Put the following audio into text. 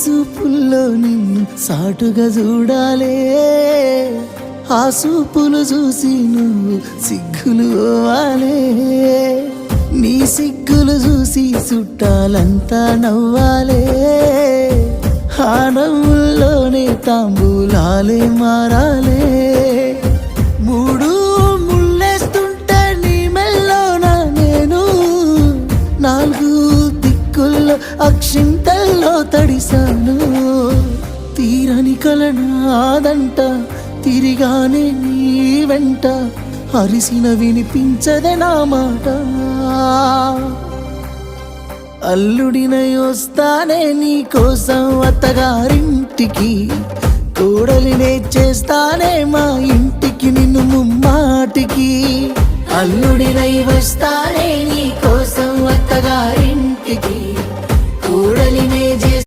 సూపుల్లో నిన్ను సాటుగా చూడాలే, ఆ సూపులు చూసి నువ్వు సిగ్గులు పోవాలే, నీ సిగ్గులు చూసి చుట్టాలంతా నవ్వాలే, ఆ నవ్వుల్లోనే తాంబూలాలే మారాలే. మూడు ముళ్ళేస్తుంటే నీ మెల్లోన నేను, నాలుగు దిక్కుల్లో అక్షింతల్లో తడిసాను. తీరని కలనాదంట తిరిగానే నీ వెంట, అరిసిన వినిపించదే నా మాట. అల్లుడినై వస్తానే నీ కోసం అత్తగారింటికి, కోడలినే చేస్తానే మా ఇంటికి నిన్ను ముమ్మాటికి. అల్లుడినై వస్తానే నీ కోసం అత్తగారింటికి,